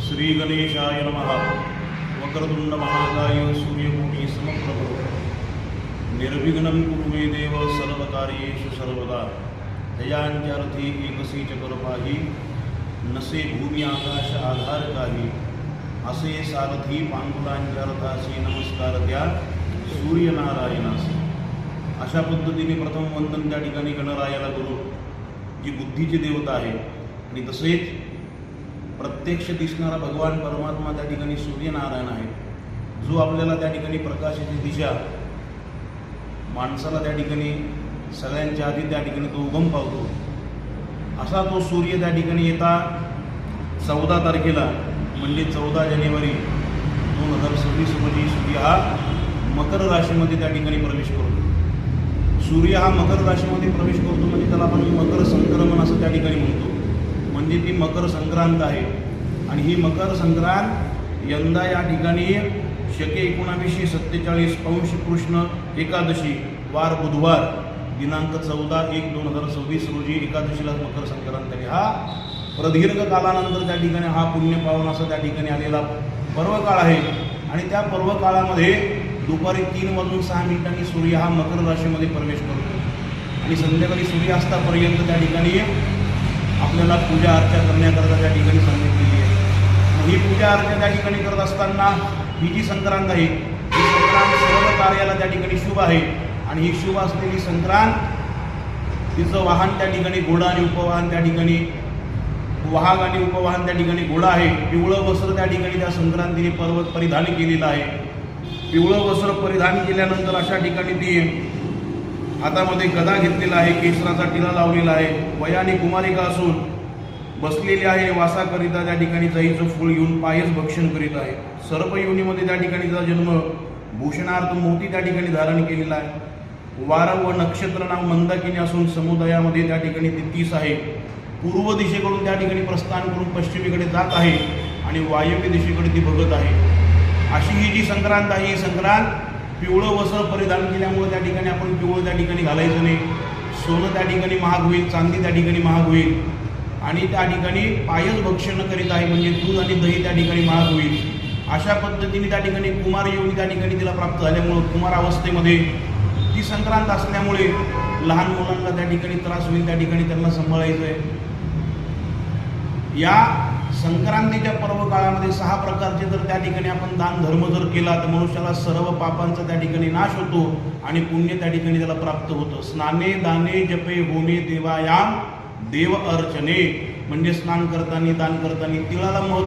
श्री गणेशाय नमः। वक्रतुंड महाकाय सूर्यकोटि समप्रभ निर्विघ्नं कुरु मे देव सर्वकार्येषु सर्वदा। दयांच्यार्थी एकसी चकरपाही नसे भूमी आकाश आधार काही। असे सारथी पांडुलांच्यार्थासी नमस्कार द्या सूर्यनारायणास। अशा पद्धतीने प्रथम वंदन त्या ठिकाणी गणरायाला करू, जी बुद्धीची देवता आहे। आणि तसेच प्रत्यक्ष दिसणारा भगवान परमात्मा त्या ठिकाणी सूर्यनारायण आहे, जो आपल्याला त्या ठिकाणी प्रकाशाची दिशा, माणसाला त्या ठिकाणी सगळ्यांच्या आधी त्या ठिकाणी तो उगम पावतो। असा तो सूर्य त्या ठिकाणी येता 14 तारखेला म्हणजे 14 जानेवारी 2026 रोजी सूर्य हा मकर राशीमध्ये त्या ठिकाणी प्रवेश करतो। सूर्य हा मकर राशीमध्ये प्रवेश करतो म्हणजे त्याला आपण मकर संक्रमण असं त्या ठिकाणी म्हणतो। म्हणजे ती मकर संक्रांत आहे। आणि ही मकर संक्रांत यंदा या ठिकाणी शके 1947 पौष कृष्ण एकादशी वार बुधवार दिनांक 14/1/2026 रोजी एकादशीला मकर संक्रांत आहे। हा प्रदीर्घ कालानंतर त्या ठिकाणी हा पुण्य पावन असा त्या ठिकाणी आलेला पर्वकाळ आहे। आणि त्या पर्वकाळामध्ये दुपारी 3:06 सूर्य हा मकर राशीमध्ये प्रवेश करतो आणि संध्याकाळी सूर्यास्तापर्यंत त्या ठिकाणी आपल्याला पूजा अर्चा करण्याकरता त्या ठिकाणी सांगितलेली आहे। ही पूजा अर्चा त्या ठिकाणी करत असताना ही जी संक्रांत आहे, ही संक्रांत सर्व कार्याला त्या ठिकाणी शुभ आहे। आणि ही शुभ असलेली संक्रांत, तिचं वाहन त्या ठिकाणी घोडा आणि उपवाहन त्या ठिकाणी वाहक आणि उपवाहन त्या ठिकाणी घोडा आहे। पिवळं वस्त्र त्या ठिकाणी त्या संक्रांतीने पर्वत परिधान केलेलं आहे। पिवळं वस्त्र परिधान केल्यानंतर अशा ठिकाणी ती हातामध्ये गदा घेतलेला आहे, केसराचा टिळा लावलेला आहे, वयाने कुमारिका असून बसलेली आहे। वासाकरिता त्या ठिकाणी जाईचं फूल घेऊन पायस भक्षण करीत आहे। सर्प योनीमध्ये त्या ठिकाणी तिचा जन्म, भूषणार्थ मोती त्या ठिकाणी धारण केलेला आहे। वार व नक्षत्र नाव मंदाकिनी असून समुदायामध्ये त्या ठिकाणी ती 30 आहे। पूर्व दिशेकडून त्या ठिकाणी प्रस्थान करून पश्चिमेकडे जात आहे आणि वायव्य दिशेकडे ती बघत आहे। अशी ही जी संक्रांत आहे, ही संक्रांत पिवळं वस्त्र परिधान केल्यामुळे त्या ठिकाणी आपण पिवळं त्या ठिकाणी घालायचं नाही। सोनं त्या ठिकाणी महाग होईल, चांदी त्या ठिकाणी महाग होईल आणि त्या ठिकाणी पायस भक्षण करीत आहे म्हणजे दूध आणि दही त्या ठिकाणी महाग होईल। अशा पद्धतीने त्या ठिकाणी कुमार योनी त्या ठिकाणी तिला प्राप्त झाल्यामुळं कुमार अवस्थेमध्ये ती संक्रांत असल्यामुळे लहान मुलांना त्या ठिकाणी त्रास होईल, त्या ठिकाणी त्यांना सांभाळायचं आहे। या संक्रांतीच्या पर्व काळामध्ये 6 प्रकारचे जर त्या ठिकाणी आपण दान धर्म जर केला तर मनुष्याला सर्व पापांचा त्या ठिकाणी नाश होतो आणि पुण्य त्या ठिकाणी त्याला प्राप्त होतं। स्नाने दाने जपे होमे देवायाम देव अर्चने, म्हणजे स्नान करताना दान करताना तिळाला महत्त्व